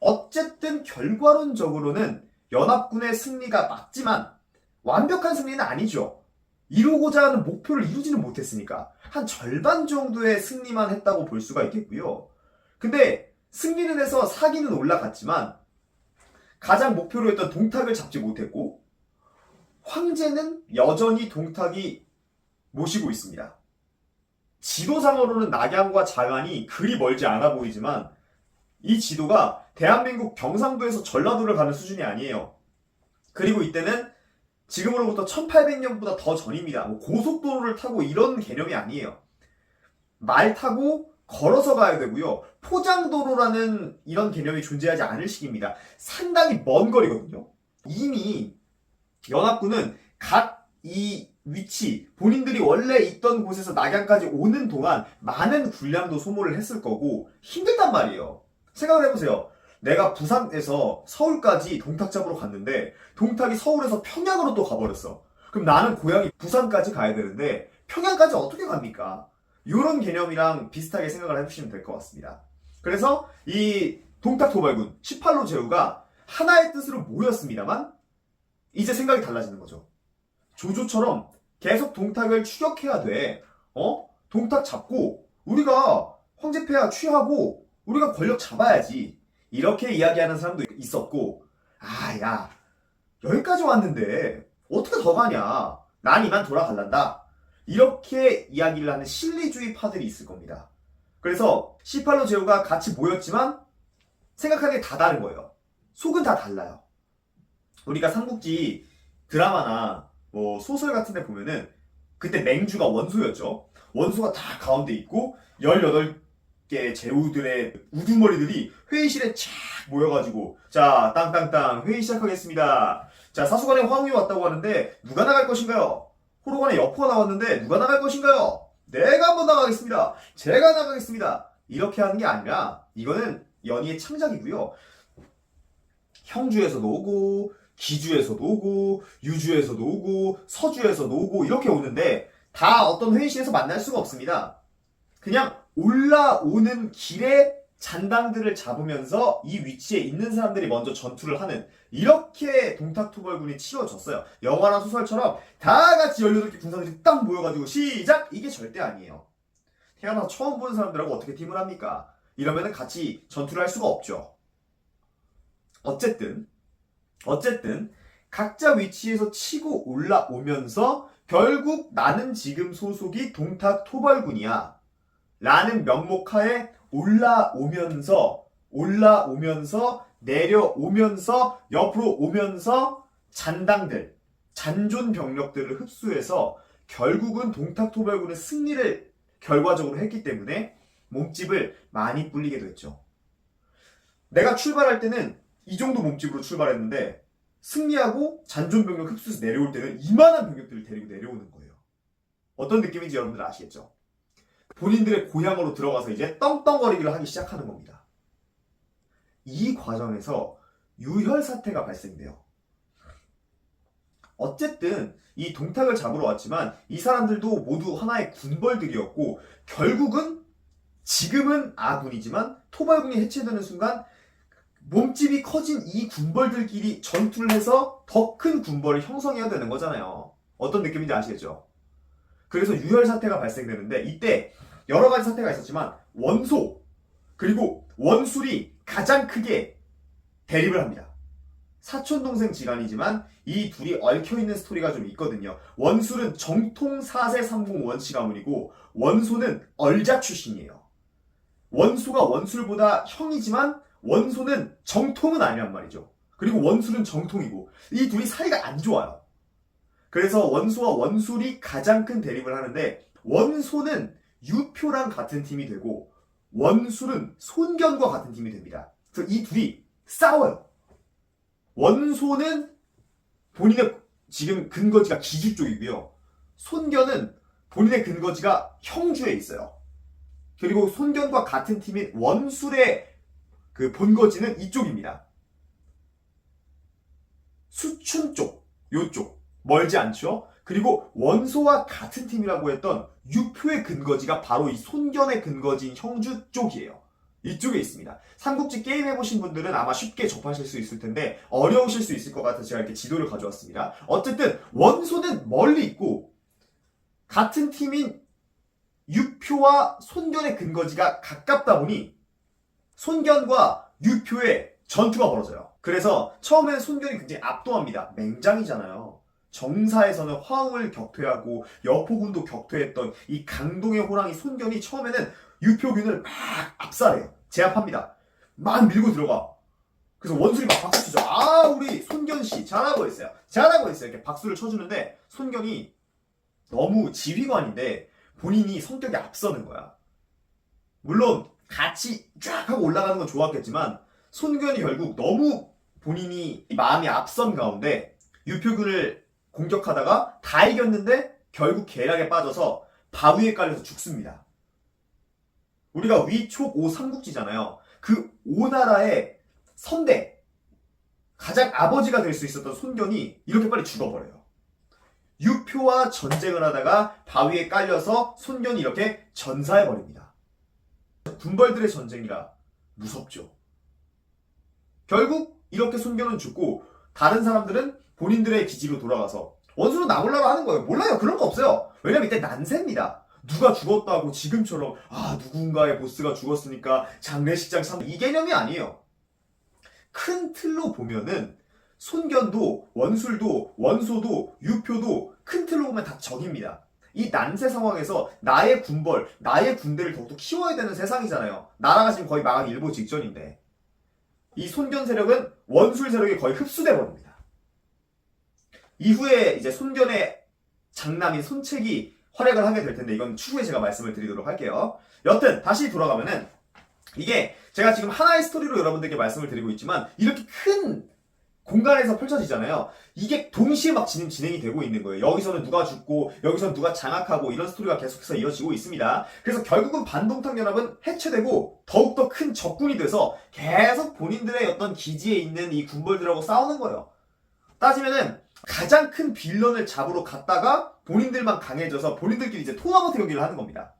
어쨌든 결과론적으로는 연합군의 승리가 맞지만 완벽한 승리는 아니죠. 이루고자 하는 목표를 이루지는 못했으니까 한 절반 정도의 승리만 했다고 볼 수가 있겠고요. 근데 승리는 해서 사기는 올라갔지만 가장 목표로 했던 동탁을 잡지 못했고 황제는 여전히 동탁이 모시고 있습니다. 지도상으로는 낙양과 장안이 그리 멀지 않아 보이지만 이 지도가 대한민국 경상도에서 전라도를 가는 수준이 아니에요. 그리고 이때는 지금으로부터 1800년보다 더 전입니다. 고속도로를 타고 이런 개념이 아니에요. 말 타고 걸어서 가야 되고요. 포장도로라는 이런 개념이 존재하지 않을 시기입니다. 상당히 먼 거리거든요. 이미 연합군은 각 이 위치, 본인들이 원래 있던 곳에서 낙양까지 오는 동안 많은 군량도 소모를 했을 거고 힘들단 말이에요. 생각을 해보세요. 내가 부산에서 서울까지 동탁 잡으러 갔는데 동탁이 서울에서 평양으로 또 가버렸어. 그럼 나는 고향이 부산까지 가야 되는데 평양까지 어떻게 갑니까? 이런 개념이랑 비슷하게 생각을 해주시면 될 것 같습니다. 그래서 이 동탁 도발군 18로 제후가 하나의 뜻으로 모였습니다만 이제 생각이 달라지는 거죠. 조조처럼 계속 동탁을 추격해야 돼. 동탁 잡고 우리가 황제폐하 취하고 우리가 권력 잡아야지. 이렇게 이야기하는 사람도 있었고, 야, 여기까지 왔는데 어떻게 더 가냐? 난 이만 돌아갈란다. 이렇게 이야기를 하는 실리주의 파들이 있을 겁니다. 그래서 18로 제후가 같이 모였지만 생각하는 게 다 다른 거예요. 속은 다 달라요. 우리가 삼국지 드라마나 소설 같은 데 보면은 그때 맹주가 원소였죠. 원소가 다 가운데 있고 18개 제후들의 우두머리들이 회의실에 쫙 모여가지고 자 땅땅땅 회의 시작하겠습니다. 자 사수관에 황후이 왔다고 하는데 누가 나갈 것인가요? 호로관에 여포가 나왔는데 누가 나갈 것인가요? 내가 한번 나가겠습니다. 제가 나가겠습니다. 이렇게 하는 게 아니라 이거는 연희의 창작이고요. 형주에서도 오고 기주에서도 오고 유주에서도 오고 서주에서도 오고 이렇게 오는데 다 어떤 회의실에서 만날 수가 없습니다. 그냥 올라오는 길에 잔당들을 잡으면서 이 위치에 있는 사람들이 먼저 전투를 하는 이렇게 동탁토벌군이 치러졌어요. 영화나 소설처럼 다 같이 18개 군사들이 딱 모여가지고 시작! 이게 절대 아니에요. 태어나서 처음 보는 사람들하고 어떻게 팀을 합니까? 이러면 같이 전투를 할 수가 없죠. 어쨌든 각자 위치에서 치고 올라오면서 결국 나는 지금 소속이 동탁토벌군이야 라는 명목하에 올라오면서 내려오면서 옆으로 오면서 잔당들, 잔존 병력들을 흡수해서 결국은 동탁토벌군의 승리를 결과적으로 했기 때문에 몸집을 많이 불리게 됐죠. 내가 출발할 때는 이 정도 몸집으로 출발했는데 승리하고 잔존 병력 흡수해서 내려올 때는 이만한 병력들을 데리고 내려오는 거예요. 어떤 느낌인지 여러분들 아시겠죠? 본인들의 고향으로 들어가서 이제 떵떵거리기를 하기 시작하는 겁니다. 이 과정에서 유혈 사태가 발생돼요. 어쨌든 이 동탁을 잡으러 왔지만 이 사람들도 모두 하나의 군벌들이었고 결국은 지금은 아군이지만 토벌군이 해체되는 순간 몸집이 커진 이 군벌들끼리 전투를 해서 더 큰 군벌을 형성해야 되는 거잖아요. 어떤 느낌인지 아시겠죠? 그래서 유혈 사태가 발생되는데 이때 여러 가지 사태가 있었지만 원소 그리고 원술이 가장 크게 대립을 합니다. 사촌동생 지간이지만 이 둘이 얽혀있는 스토리가 좀 있거든요. 원술은 정통 4세 30 원씨 가문이고 원소는 얼자 출신이에요. 원소가 원술보다 형이지만 원소는 정통은 아니란 말이죠. 그리고 원술은 정통이고 이 둘이 사이가 안 좋아요. 그래서 원소와 원술이 가장 큰 대립을 하는데 원소는 유표랑 같은 팀이 되고 원술은 손견과 같은 팀이 됩니다. 그래서 이 둘이 싸워요. 원소는 본인의 지금 근거지가 기주 쪽이고요. 손견은 본인의 근거지가 형주에 있어요. 그리고 손견과 같은 팀인 원술의 그 본거지는 이쪽입니다. 수춘 쪽, 요쪽 멀지 않죠? 그리고 원소와 같은 팀이라고 했던 유표의 근거지가 바로 이 손견의 근거지인 형주 쪽이에요. 이쪽에 있습니다. 삼국지 게임 해보신 분들은 아마 쉽게 접하실 수 있을 텐데 어려우실 수 있을 것 같아서 제가 이렇게 지도를 가져왔습니다. 어쨌든 원소는 멀리 있고 같은 팀인 유표와 손견의 근거지가 가깝다 보니 손견과 유표의 전투가 벌어져요. 그래서 처음에는 손견이 굉장히 압도합니다. 맹장이잖아요. 정사에서는 화웅을 격퇴하고 여포군도 격퇴했던 이 강동의 호랑이 손견이 처음에는 유표군을 막 압살해요. 제압합니다. 막 밀고 들어가. 그래서 원술이 막 박수 치죠. 아, 우리 손견씨 잘하고 있어요. 잘하고 있어요. 이렇게 박수를 쳐주는데 손견이 너무 지휘관인데 본인이 성격이 앞서는 거야. 물론 같이 쫙 하고 올라가는 건 좋았겠지만 손견이 결국 너무 본인이 마음이 앞선 가운데 유표군을 공격하다가 다 이겼는데 결국 계략에 빠져서 바위에 깔려서 죽습니다. 우리가 위촉 오 삼국지잖아요. 그 오나라의 선대, 가장 아버지가 될 수 있었던 손견이 이렇게 빨리 죽어버려요. 유표와 전쟁을 하다가 바위에 깔려서 손견이 이렇게 전사해버립니다. 군벌들의 전쟁이라 무섭죠. 결국 이렇게 손견은 죽고 다른 사람들은 본인들의 기지로 돌아가서 원수로 나오려고 하는 거예요. 몰라요. 그런 거 없어요. 왜냐면 이때 난세입니다. 누가 죽었다고 지금처럼 누군가의 보스가 죽었으니까 장례식장 참 이 개념이 아니에요. 큰 틀로 보면은 손견도 원술도 원소도 유표도 큰 틀로 보면 다 적입니다. 이 난세 상황에서 나의 군벌, 나의 군대를 더욱더 키워야 되는 세상이잖아요. 나라가 지금 거의 망하기 일보 직전인데 이 손견 세력은 원술 세력이 거의 흡수돼 버립니다. 이후에 이제 손견의 장남인 손책이 활약을 하게 될 텐데 이건 추후에 제가 말씀을 드리도록 할게요. 여튼 다시 돌아가면은 이게 제가 지금 하나의 스토리로 여러분들께 말씀을 드리고 있지만 이렇게 큰 공간에서 펼쳐지잖아요. 이게 동시에 막 진행이 되고 있는 거예요. 여기서는 누가 죽고 여기서는 누가 장악하고 이런 스토리가 계속해서 이어지고 있습니다. 그래서 결국은 반동탁 연합은 해체되고 더욱더 큰 적군이 돼서 계속 본인들의 어떤 기지에 있는 이 군벌들하고 싸우는 거예요. 따지면은 가장 큰 빌런을 잡으러 갔다가 본인들만 강해져서 본인들끼리 이제 토너먼트 경기를 하는 겁니다.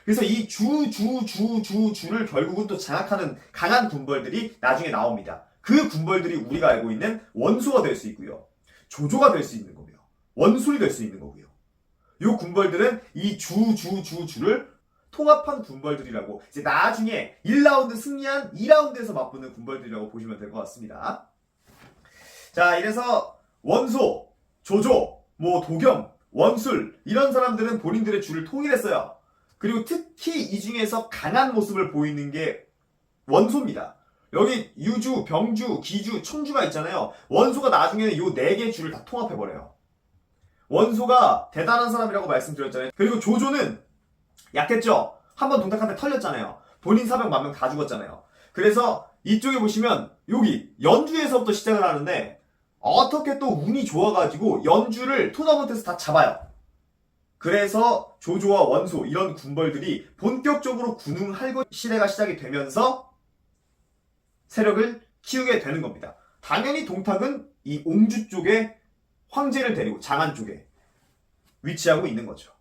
그래서 이 주를 결국은 또 장악하는 강한 군벌들이 나중에 나옵니다. 그 군벌들이 우리가 알고 있는 원소가 될 수 있고요. 조조가 될 수 있는 거고요. 원술이 될 수 있는 거고요. 이 군벌들은 이 주를 통합한 군벌들이라고 이제 나중에 1라운드 승리한 2라운드에서 맞붙는 군벌들이라고 보시면 될 것 같습니다. 자, 이래서 원소, 조조, 도겸, 원술 이런 사람들은 본인들의 주를 통일했어요. 그리고 특히 이 중에서 강한 모습을 보이는 게 원소입니다. 여기 유주, 병주, 기주, 청주가 있잖아요. 원소가 나중에는 요 4개의 주를 다 통합해버려요. 원소가 대단한 사람이라고 말씀드렸잖아요. 그리고 조조는 약했죠. 한번 동탁한테 털렸잖아요. 본인 사병 10,000명 다 죽었잖아요. 그래서 이쪽에 보시면 여기 연주에서부터 시작을 하는데 어떻게 또 운이 좋아가지고 연주를 토너먼트에서 다 잡아요. 그래서 조조와 원소 이런 군벌들이 본격적으로 군웅할거 시대가 시작이 되면서 세력을 키우게 되는 겁니다. 당연히 동탁은 이 옹주 쪽에 황제를 데리고 장안 쪽에 위치하고 있는 거죠.